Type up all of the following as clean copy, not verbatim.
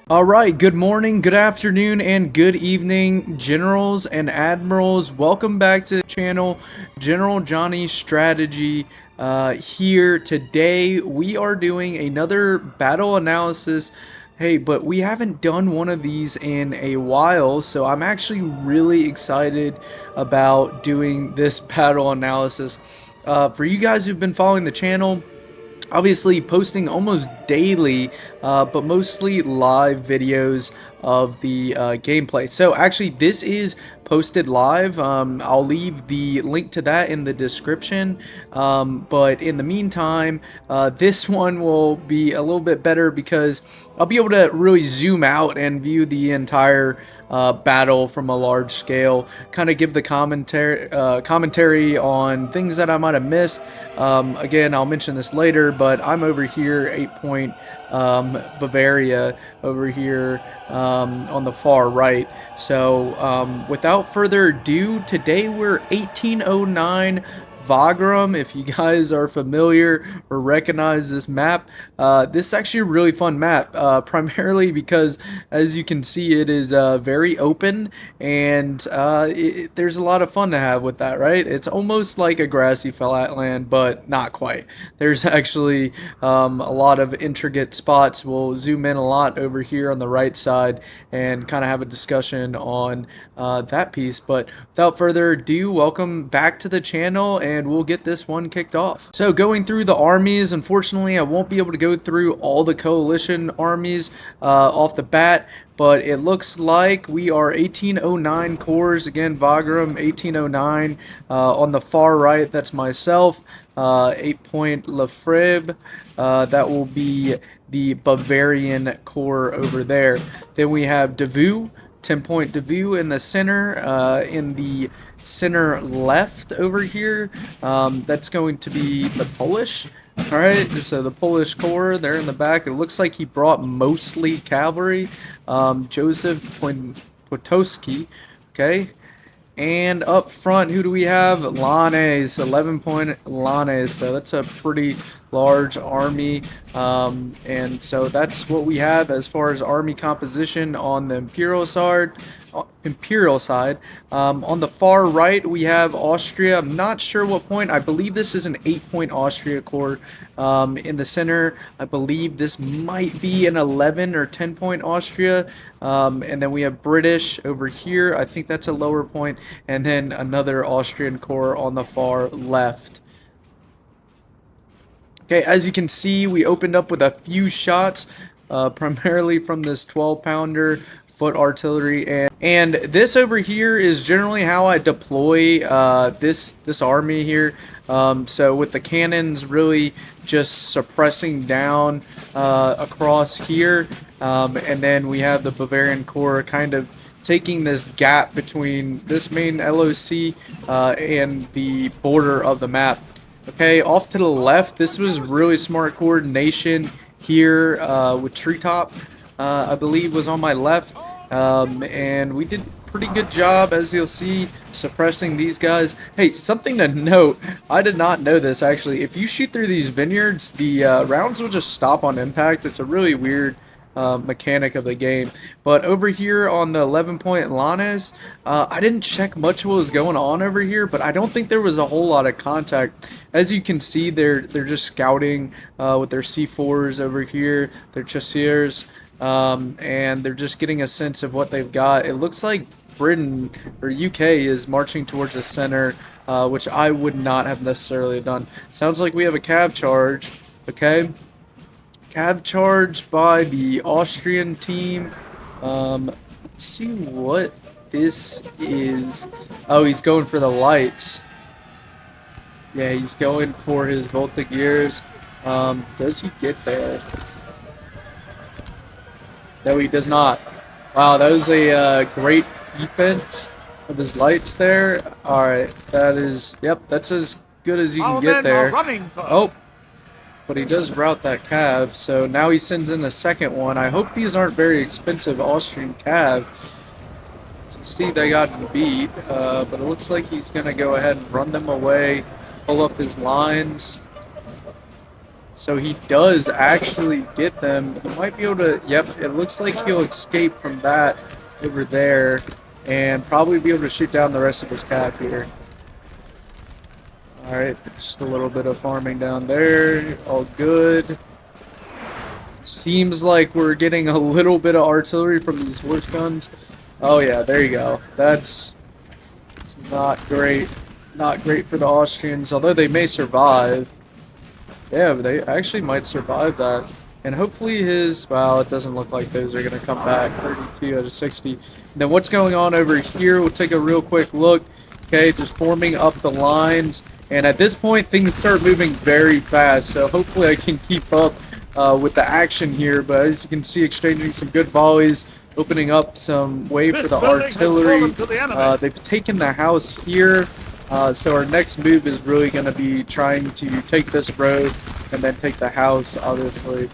All right, good morning, good afternoon, and good evening, generals and admirals. Welcome back to the channel, General Johnny's Strategy. Here today, we are doing another battle analysis. Hey, but we haven't done one of these in a while, so I'm actually really excited about doing this battle analysis. For you guys who've been following the channel, obviously posting almost daily, but mostly live videos of the gameplay. So actually this is posted live. I'll leave the link to that in the description, but in the meantime, this one will be a little bit better because I'll be able to really zoom out and view the entire battle from a large scale, kind of give the commentary on things that I might have missed. Again, I'll mention this later, but I'm over here, 8 point Bavaria, over here on the far right. So without further ado, today we're 1809 Wagram. If you guys are familiar or recognize this map, this is actually a really fun map, primarily because, as you can see, it is very open, and there's a lot of fun to have with that, right? It's almost like a grassy flatland, but not quite. There's actually a lot of intricate spots. We'll zoom in a lot over here on the right side and kind of have a discussion on that piece. But without further ado, welcome back to the channel, and we'll get this one kicked off. So going through the armies, unfortunately I won't be able to go through all the coalition armies off the bat, but it looks like we are 1809 cores. Again, Wagram 1809. On the far right, that's myself, 8 point Lefebvre. That will be the Bavarian core over there. Then we have Davout, 10 point Davout in the center. In the center left over here, that's going to be the Polish. Alright, so the Polish corps, they're in the back. It looks like he brought mostly cavalry. Joseph Potocki, okay? And up front, who do we have? Lanes, 11 point Lanes. So that's a pretty large army. And so that's what we have as far as army composition on the Imperial side. On the far right, we have Austria. I'm not sure what point. I believe this is an 8 point Austria corps. In the center, I believe this might be an 11 or 10 point Austria. And then we have British over here. I think that's a lower point. And then another Austrian corps on the far left. Okay, as you can see, we opened up with a few shots, primarily from this 12-pounder foot artillery, and this over here is generally how I deploy this army here. So with the cannons really just suppressing down across here, and then we have the Bavarian corps kind of taking this gap between this main LOC and the border of the map. Okay, off to the left, this was really smart coordination here with Treetop, I believe, was on my left. And we did a pretty good job, as you'll see, suppressing these guys. Hey, something to note, I did not know this actually. If you shoot through these vineyards, the rounds will just stop on impact. It's a really weird mechanic of the game. But over here on the 11 point Lanes, I didn't check much what was going on over here, but I don't think there was a whole lot of contact. As you can see, they're just scouting with their C4s over here, their chasseurs, and they're just getting a sense of what they've got. It looks like Britain or UK is marching towards the center, which I would not have necessarily done. Sounds like we have a cav charge. Okay. Cav charge by the Austrian team. Let's see what this is. Oh, he's going for the lights. Yeah, he's going for his Voltigeurs. Does he get there? No, he does not. Wow, that was a great defense of his lights there. Alright, that is, yep, that's as good as you can get there. Oh, but he does route that cav, so now he sends in a second one. I hope these aren't very expensive Austrian cav. So see, they got beat, but it looks like he's going to go ahead and run them away, pull up his lines. So he does actually get them. He might be able to, yep, it looks like he'll escape from that over there and probably be able to shoot down the rest of his cav here. Alright, just a little bit of farming down there. All good. Seems like we're getting a little bit of artillery from these horse guns. Oh yeah, there you go. It's not great. Not great for the Austrians, although they may survive. Yeah, but they actually might survive that. And hopefully well, it doesn't look like those are going to come back. 32 out of 60. And then what's going on over here? We'll take a real quick look. Okay, just forming up the lines. And at this point, things start moving very fast. So hopefully I can keep up with the action here. But as you can see, exchanging some good volleys, opening up some way for the artillery. They've taken the house here. So our next move is really going to be trying to take this road and then take the house, obviously.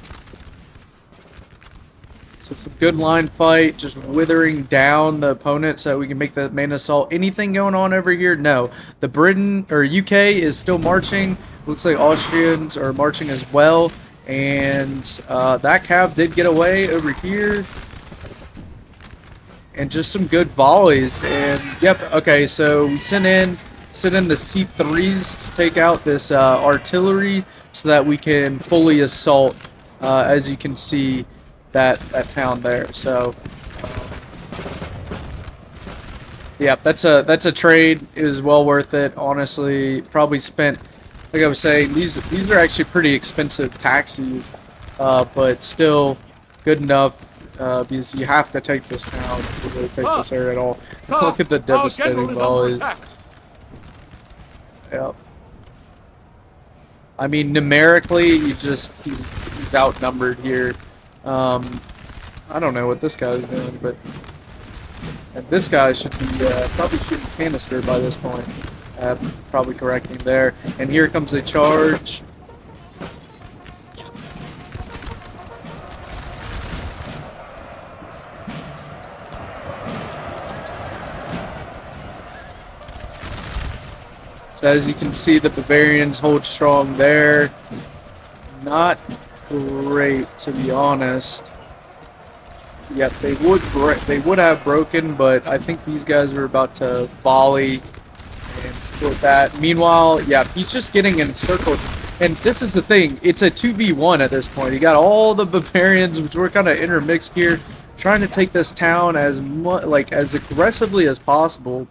So it's a good line fight, just withering down the opponent so that we can make the main assault. Anything going on over here? No. The Britain or UK is still marching. Looks like Austrians are marching as well. And that cav did get away over here. And just some good volleys. And yep, okay, so we sent in the C3s to take out this artillery so that we can fully assault, as you can see, that town there. So yeah, that's a trade. It was well worth it, honestly. Probably spent, like I was saying, these are actually pretty expensive taxis, but still good enough, because you have to take this town to really take this area at all. Look at the devastating volleys. Yep. I mean, numerically, he's outnumbered here. I don't know what this guy's doing, but this guy should be probably shooting canister by this point. Probably correcting there. And here comes a charge. So as you can see, the Bavarians hold strong there. Not great, to be honest. Yep, they would have broken, but I think these guys are about to volley and support that. Meanwhile, yeah, he's just getting encircled. And this is the thing, it's a 2v1 at this point. You got all the Bavarians, which were kind of intermixed here, trying to take this town as aggressively as possible.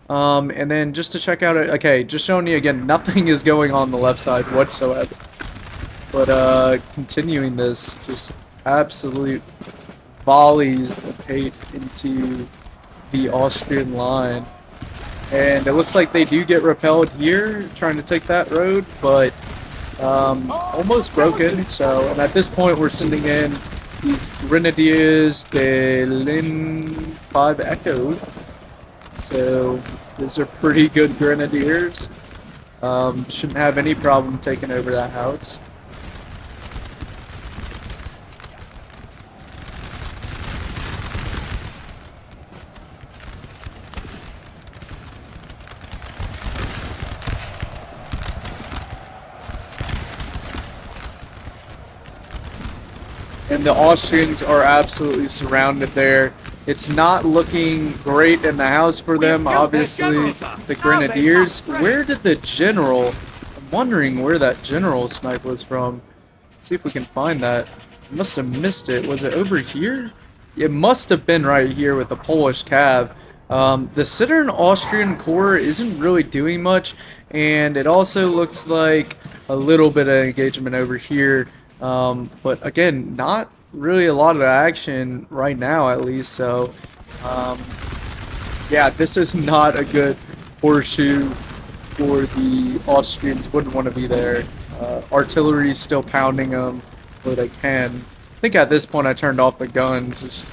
And then just to check out, okay, just showing you again, nothing is going on the left side whatsoever. But continuing this, just absolute volleys of hate into the Austrian line. And it looks like they do get repelled here, trying to take that road, but almost broken. So, and at this point, we're sending in these Grenadiers de Lin 5 Echo. So these are pretty good grenadiers. Shouldn't have any problem taking over that house. And the Austrians are absolutely surrounded there. It's not looking great in the house for them, obviously. The Grenadiers. Where did the general... I'm wondering where that general snipe was from. Let's see if we can find that. I must have missed it. Was it over here? It must have been right here with the Polish cav. The Southern Austrian Corps isn't really doing much, and it also looks like a little bit of engagement over here. But again, not really a lot of action right now, at least. So, yeah, this is not a good horseshoe for the Austrians. Wouldn't want to be there. Artillery still pounding them where they can. I think at this point I turned off the guns. Just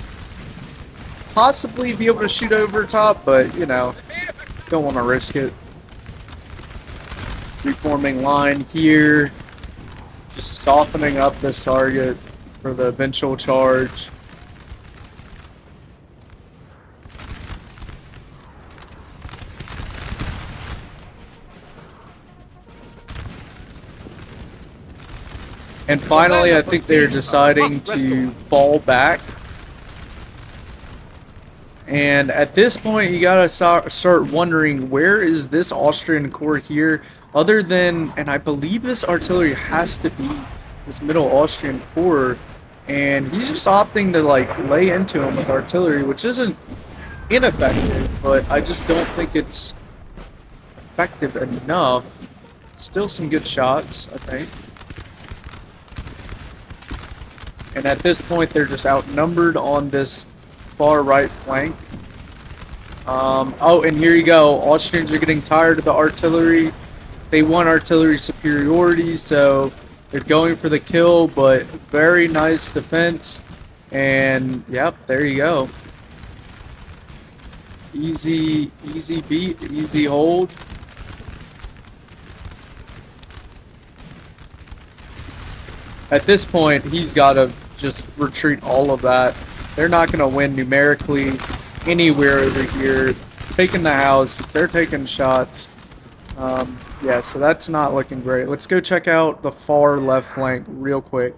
possibly be able to shoot over top, but you know, don't want to risk it. Reforming line here. Just softening up this target for the eventual charge. And finally, I think they're deciding to fall back. And at this point, you gotta start wondering, where is this Austrian corps here? Other than, and I believe this artillery has to be this middle Austrian corps. And he's just opting to like lay into him with artillery, which isn't ineffective, but I just don't think it's effective enough. Still some good shots, I think. And at this point, they're just outnumbered on this far right flank. Oh, and here you go. Austrians are getting tired of the artillery. They want artillery superiority, so they're going for the kill, but very nice defense. And, yep, there you go. Easy beat, easy hold. At this point, he's got to just retreat all of that. They're not going to win numerically anywhere over here. Taking the house, they're taking shots. Yeah, so that's not looking great. Let's go check out the far left flank real quick.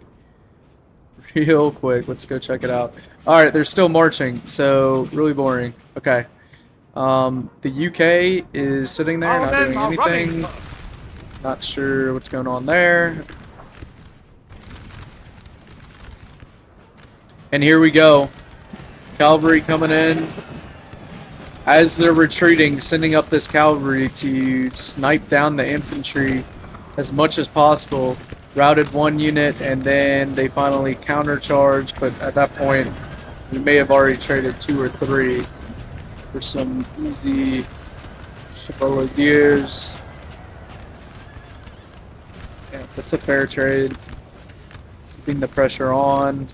Let's go check it out. Alright, they're still marching, so really boring. Okay. The UK is sitting there, not doing anything. Not sure what's going on there. And here we go. Cavalry coming in. As they're retreating, sending up this cavalry to snipe down the infantry as much as possible. Routed one unit, and then they finally countercharge, but at that point, we may have already traded 2 or 3 for some easy chevaliers. Yeah, that's a fair trade. Keeping the pressure on.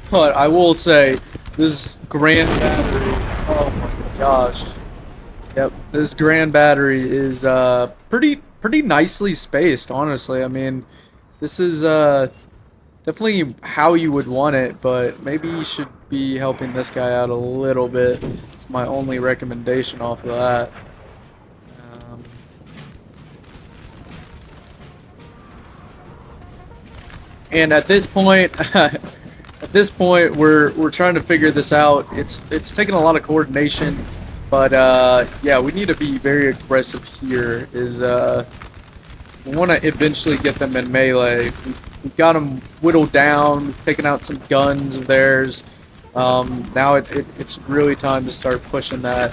But I will say, this Grand Battery, oh my gosh. Yep, this Grand Battery is pretty nicely spaced, honestly. I mean, this is definitely how you would want it, but maybe you should be helping this guy out a little bit. It's my only recommendation off of that. And at this point, we're trying to figure this out. It's taking a lot of coordination, but yeah, we need to be very aggressive here. We want to eventually get them in melee. We've got them whittled down, taken out some guns of theirs. Now it's really time to start pushing that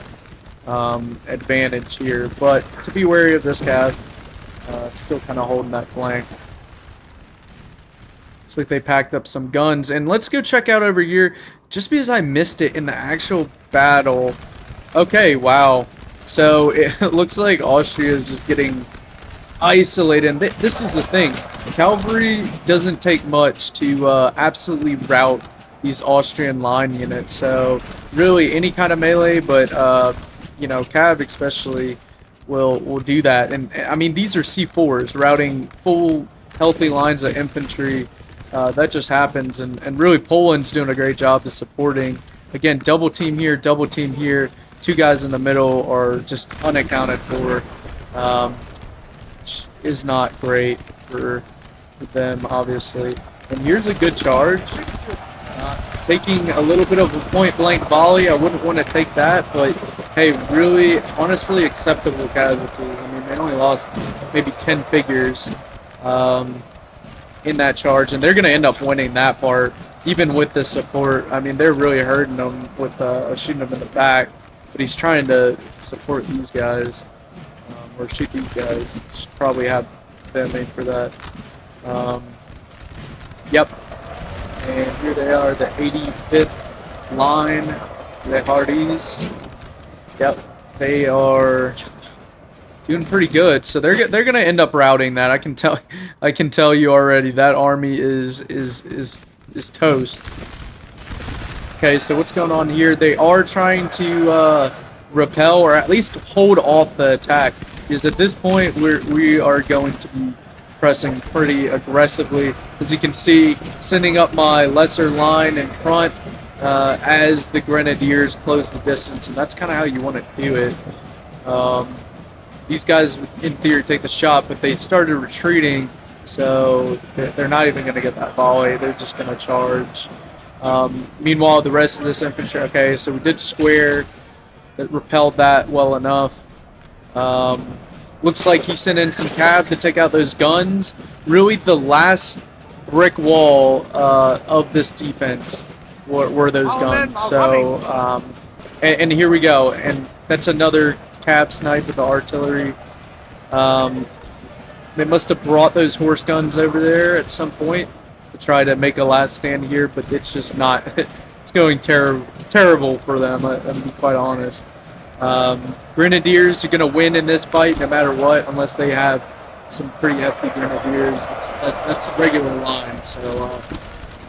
advantage here. But to be wary of this guy, still kind of holding that flank. Looks like they packed up some guns. And let's go check out over here, just because I missed it in the actual battle. Okay, wow. So it looks like Austria is just getting isolated. And this is the thing. Cavalry doesn't take much to absolutely rout these Austrian line units. So really any kind of melee, but you know, Cav especially will do that. And I mean, these are C4s routing full healthy lines of infantry. That just happens, and really Poland's doing a great job of supporting. Again, double team here, double team here. 2 guys in the middle are just unaccounted for. Which is not great for them, obviously. And here's a good charge. Taking a little bit of a point-blank volley. I wouldn't want to take that, but hey, really, honestly, acceptable casualties. I mean, they only lost maybe 10 figures. In that charge, and they're going to end up winning that part, even with the support. I mean, they're really hurting them with shooting them in the back, but he's trying to support these guys, or shoot these guys. Should probably have them made for that. Yep, and here they are, the 85th line, the Hardys. Yep, they are doing pretty good, so they're gonna end up routing that. I can tell you already. That army is toast. Okay, so what's going on here? They are trying to repel or at least hold off the attack. Because at this point we are going to be pressing pretty aggressively. As you can see, sending up my lesser line in front as the grenadiers close the distance, and that's kind of how you want to do it. these guys, in theory, take the shot, but they started retreating, so they're not even going to get that volley. They're just going to charge. Meanwhile, the rest of this infantry, okay, so we did square, that repelled that well enough. Looks like he sent in some cav to take out those guns. Really, the last brick wall of this defense were those guns. So, and here we go. And that's another cav snipe with the artillery. They must have brought those horse guns over there at some point to try to make a last stand here, but it's just not. It's going terrible for them. I'm be quite honest. Grenadiers are going to win in this fight no matter what, unless they have some pretty hefty grenadiers. That's the regular line, so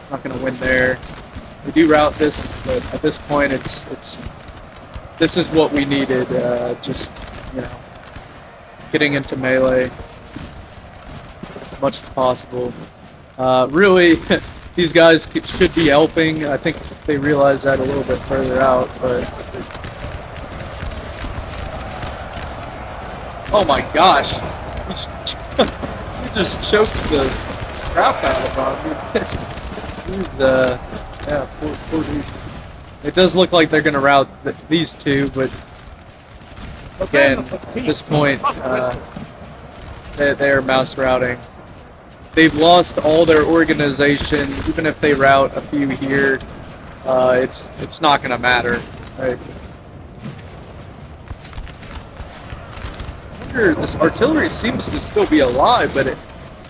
not going to win there. We do route this, but at this point, this is what we needed. Just getting into melee as much as possible. Really, these guys should be helping. I think they realize that a little bit further out, but. Oh my gosh! He just choked the crap out of him. He's, yeah, poor dude. It does look like they're gonna rout these two, but again, at this point, they're mouse routing. They've lost all their organization. Even if they rout a few here, it's not gonna matter, right? This artillery seems to still be alive, but it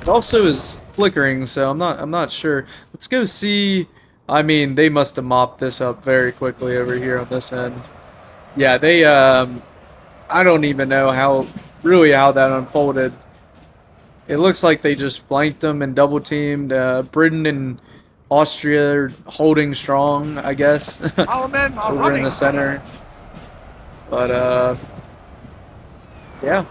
also is flickering, so I'm not sure. Let's go see. I mean, they must have mopped this up very quickly over here on this end. Yeah, they I don't even know how that unfolded. It looks like they just flanked them and double teamed. Britain and Austria are holding strong, I guess. Our men are over running in the center. But yeah.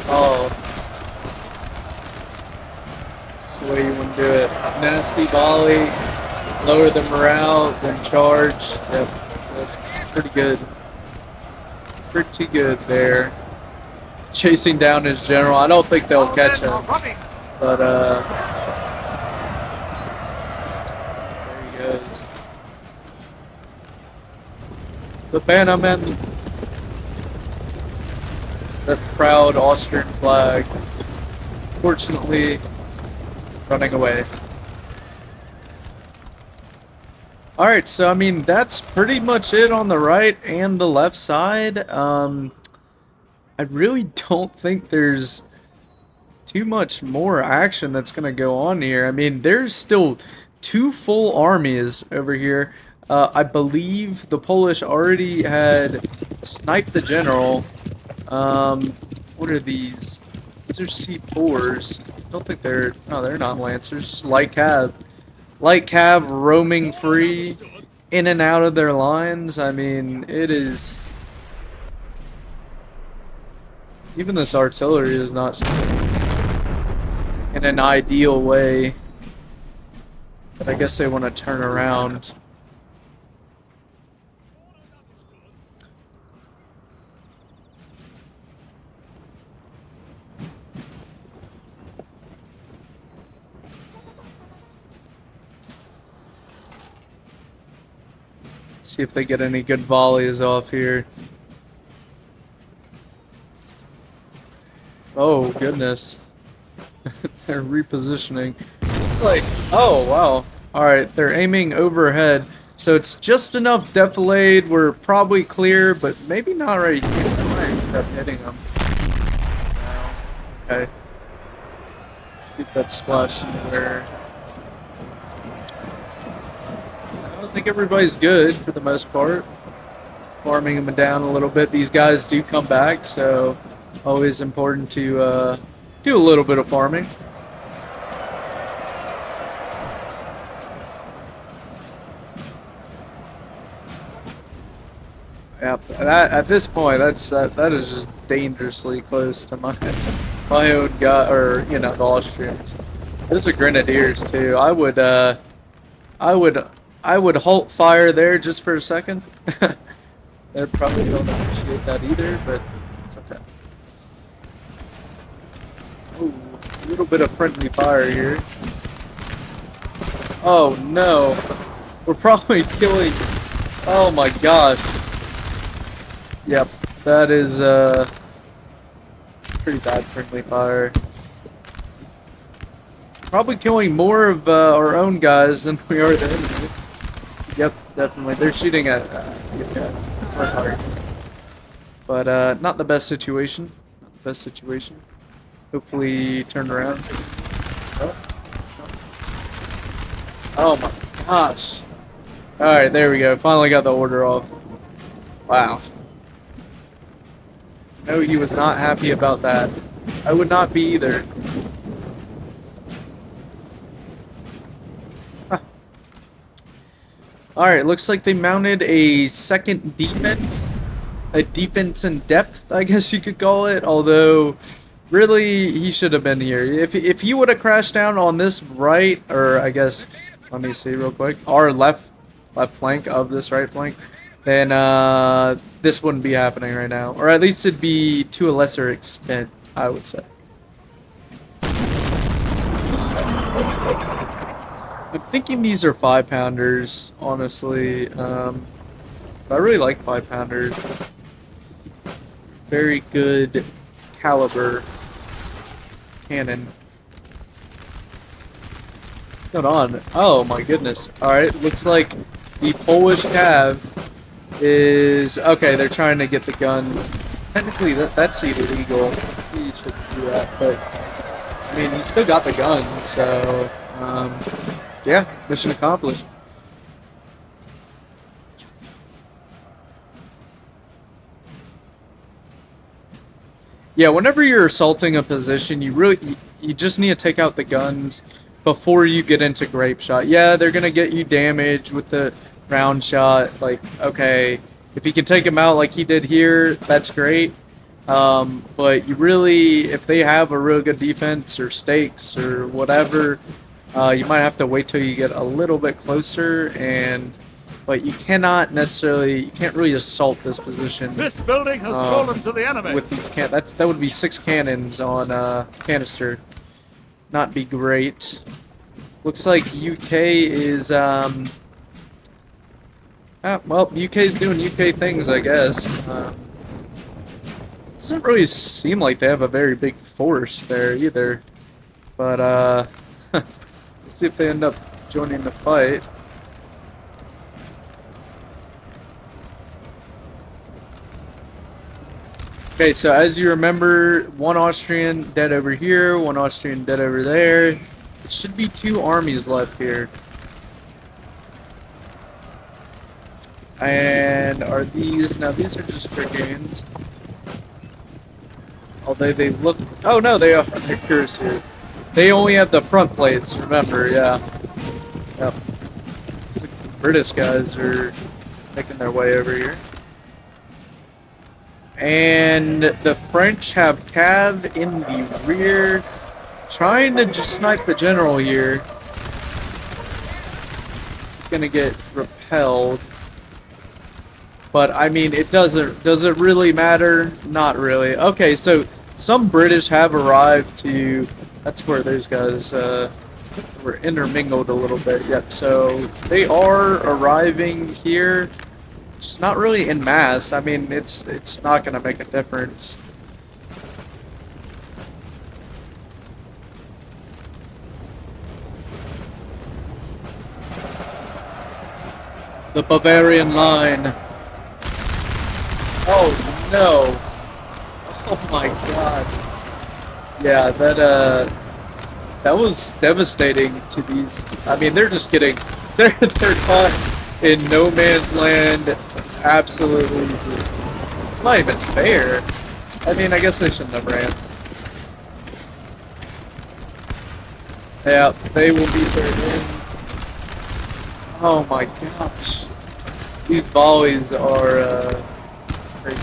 Oh. That's the way you want to do it. Nasty volley, lower the morale, then charge. Yep, it's pretty good. Pretty good there. Chasing down his general. I don't think they'll catch him. But, there he goes. The Bannerman. The proud Austrian flag. Fortunately, running away. Alright, so I mean, that's pretty much it on the right and the left side. I really don't think there's too much more action that's going to go on here. I mean, there's still two full armies over here. I believe the Polish already had sniped the general. What are these? These are C4s. I don't think they're... No, they're not Lancers. Light cav. Light cav roaming free in and out of their lines. I mean, it is... Even this artillery is not in an ideal way. But I guess they want to turn around. See if they get any good volleys off here. Oh goodness. They're repositioning. It's like, oh wow. Alright, they're aiming overhead. So it's just enough defilade. We're probably clear, but maybe not right here. I might end up hitting them. No. Okay. Let's see if that's splashed anywhere. I think everybody's good for the most part. Farming them down a little bit. These guys do come back, so always important to do a little bit of farming. Yep. That at this point, that is just dangerously close to my own guy, or you know, the Austrians. Those are grenadiers too. I would, I would halt fire there just for a second. They probably don't appreciate that either, but it's okay. Ooh, a little bit of friendly fire here. Oh no, we're probably killing. Oh my gosh. Yep, that is pretty bad friendly fire. Probably killing more of our own guys than we are the enemy. Yep, definitely. They're shooting at good guys. Quite hard. But not the best situation. Not the best situation. Hopefully turn around. Oh, oh my gosh. Alright, there we go. Finally got the order off. Wow. No, he was not happy about that. I would not be either. Huh. Alright, looks like they mounted a second defense. A defense in depth, I guess you could call it. Although, really, he should have been here. If he would have crashed down on this right, or I guess, let me see real quick, our left flank of this right flank, then this wouldn't be happening right now. Or at least it'd be to a lesser extent, I would say. I'm thinking these are 5-pounders, honestly. I really like 5-pounders. Very good caliber cannon. What's going on? Oh my goodness. Alright, looks like the Polish cav is... Okay, they're trying to get the guns. Technically, that's illegal. He shouldn't do that, but... I mean, he still got the guns, so... yeah, mission accomplished. Yeah, whenever you're assaulting a position, you just need to take out the guns before you get into grape shot. Yeah, they're gonna get you damage with the round shot. Like, okay, if you can take them out like he did here, that's great. But you really, if they have a real good defense or stakes or whatever, you might have to wait till you get a little bit closer. But you cannot necessarily, you can't really assault this position. This building has fallen to the enemy. With these that would be 6 cannons on canister. Not be great. Looks like UK is well, UK's doing UK things, I guess. Doesn't really seem like they have a very big force there either. But let's see if they end up joining the fight. Okay, so as you remember, 1 Austrian dead over here, 1 Austrian dead over there. It should be 2 armies left here. And are these... Now, these are just Dragoons. Although they look... Oh, no, they are. They're cuirassiers. They only have the front plates, remember, yeah. Yep. Looks like some British guys are making their way over here. And the French have Cav in the rear, trying to just snipe the general here. Gonna get repelled. But I mean, does it really matter? Not really. Okay, so some British have arrived to... That's where those guys were intermingled a little bit. Yep, so they are arriving here. Just not really en masse. I mean, it's not gonna make a difference. The Bavarian line. Oh no! Oh my god! Yeah, that was devastating to these. I mean, they're just getting they're caught in no man's land. Absolutely, it's not even fair. I mean, I guess they shouldn't have ran. Yeah, they will be third in. Oh my gosh. These volleys are crazy.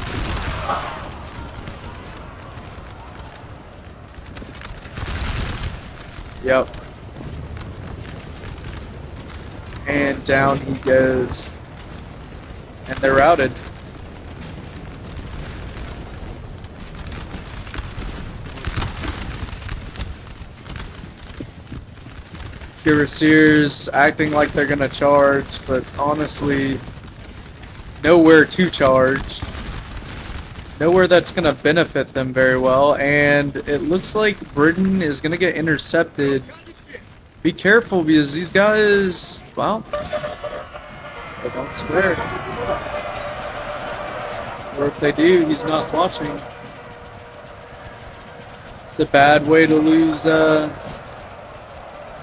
Yep. And down he goes. And they're routed. Cuirassiers acting like they're gonna charge, but honestly, nowhere to charge. Nowhere that's gonna benefit them very well, and it looks like Britain is gonna get intercepted. Be careful because these guys, well, they don't swear. Or if they do, he's not watching. It's a bad way to lose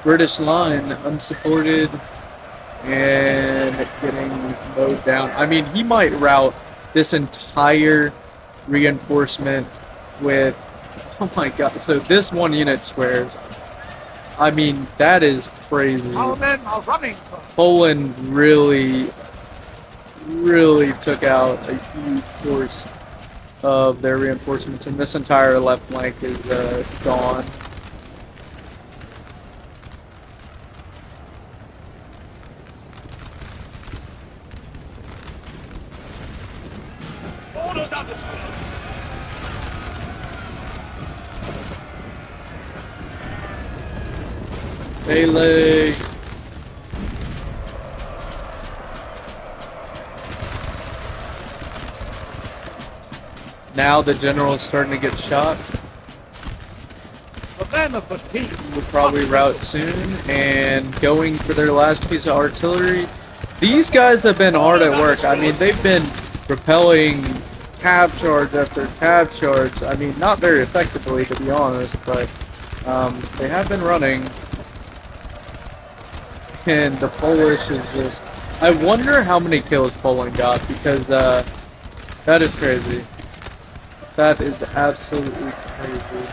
British line, unsupported and getting mowed down. I mean, he might rout this entire reinforcement with, oh my god, so this one unit squares. I mean, that is crazy. Our men are running. Poland really took out a huge force of their reinforcements, and this entire left flank is gone. Orders understood. Melee. Now the general is starting to get shot. The men of the team Will probably rout soon, and going for their last piece of artillery. These guys have been hard at work. I mean, they've been repelling cav charge after cav charge. I mean, not very effectively, to be honest, but they have been running. And the Polish is just... I wonder how many kills Poland got, because that is crazy. That is absolutely crazy.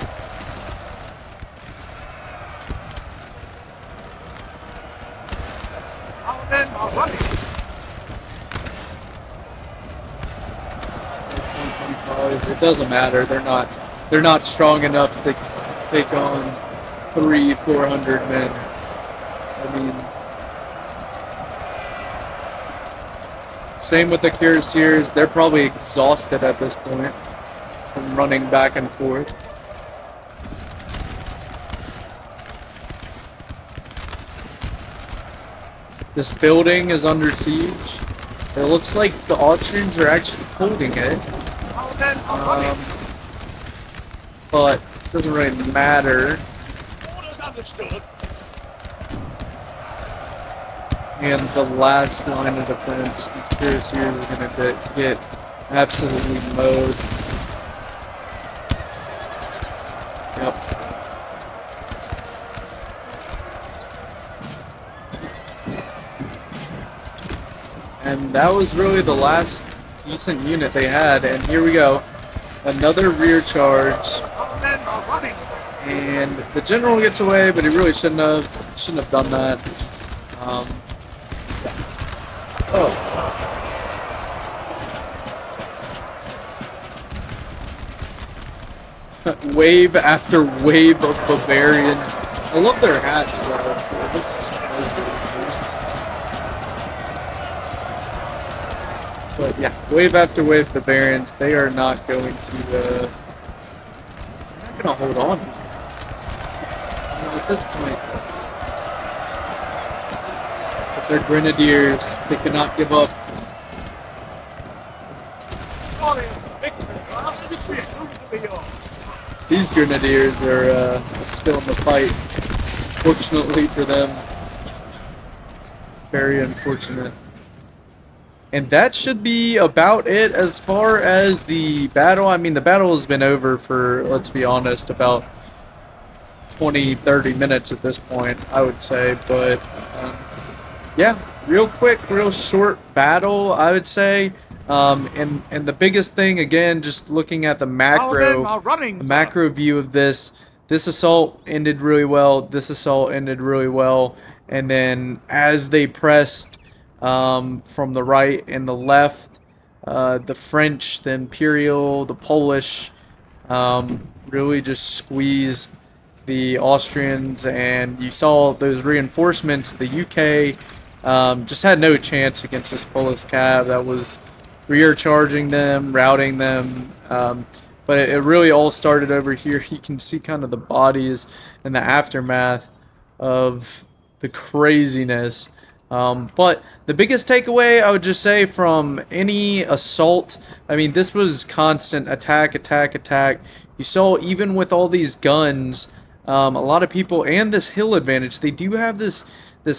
Our men are running. It doesn't matter. They're not strong enough to take on 300-400 men. I mean, same with the cuirassiers. They're probably exhausted at this point from running back and forth. This building is under siege. It looks like the Austrians are actually holding it. Our men are running. But it doesn't really matter. Orders understood. And the last line of defense, these cuirassiers are going to get absolutely mowed. Yep. And that was really the last decent unit they had. And here we go. Another rear charge. Our men are running. And the general gets away, but he really shouldn't have done that. Oh. Wave after wave of Bavarians. I love their hats though, so it looks but yeah, wave after wave Bavarians, they are not going to they're not gonna hold on. I mean, at this point, if they're grenadiers, they cannot give up. These grenadiers are still in the fight. Fortunately for them. Very unfortunate. And that should be about it as far as the battle. I mean, the battle has been over for, let's be honest, about 20-30 minutes at this point, I would say. But yeah, real quick, real short battle, I would say. And the biggest thing, again, just looking at the macro view of this assault ended really well. This assault ended really well. And then as they pressed from the right and the left, the French, the Imperial, the Polish, really just squeeze the Austrians, and you saw those reinforcements. The UK just had no chance against this Polish cav that was rear charging them, routing them. But it really all started over here. You can see kind of the bodies and the aftermath of the craziness. But the biggest takeaway I would just say from any assault, I mean, this was constant attack, attack, attack. You saw even with all these guns, a lot of people and this hill advantage. They do have this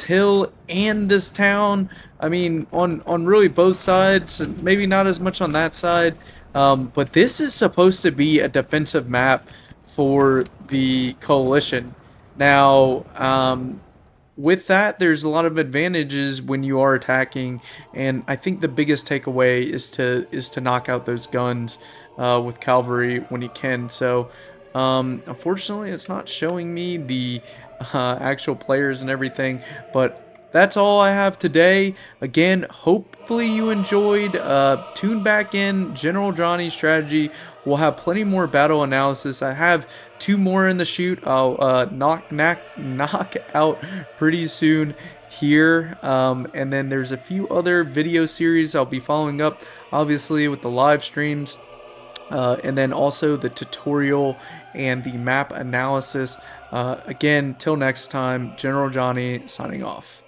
hill and this town. I mean, on really both sides. Maybe not as much on that side. But this is supposed to be a defensive map for the coalition. Now, with that, there's a lot of advantages when you are attacking, and I think the biggest takeaway is to knock out those guns with cavalry when you can. So, unfortunately, it's not showing me the actual players and everything, but that's all I have today. Again, hopefully you enjoyed. Tune back in. General Johnny's strategy. We'll have plenty more battle analysis. I have 2 more in the shoot. I'll knock out pretty soon here. And then there's a few other video series I'll be following up, obviously with the live streams. And then also the tutorial and the map analysis. Again, till next time, General Johnny signing off.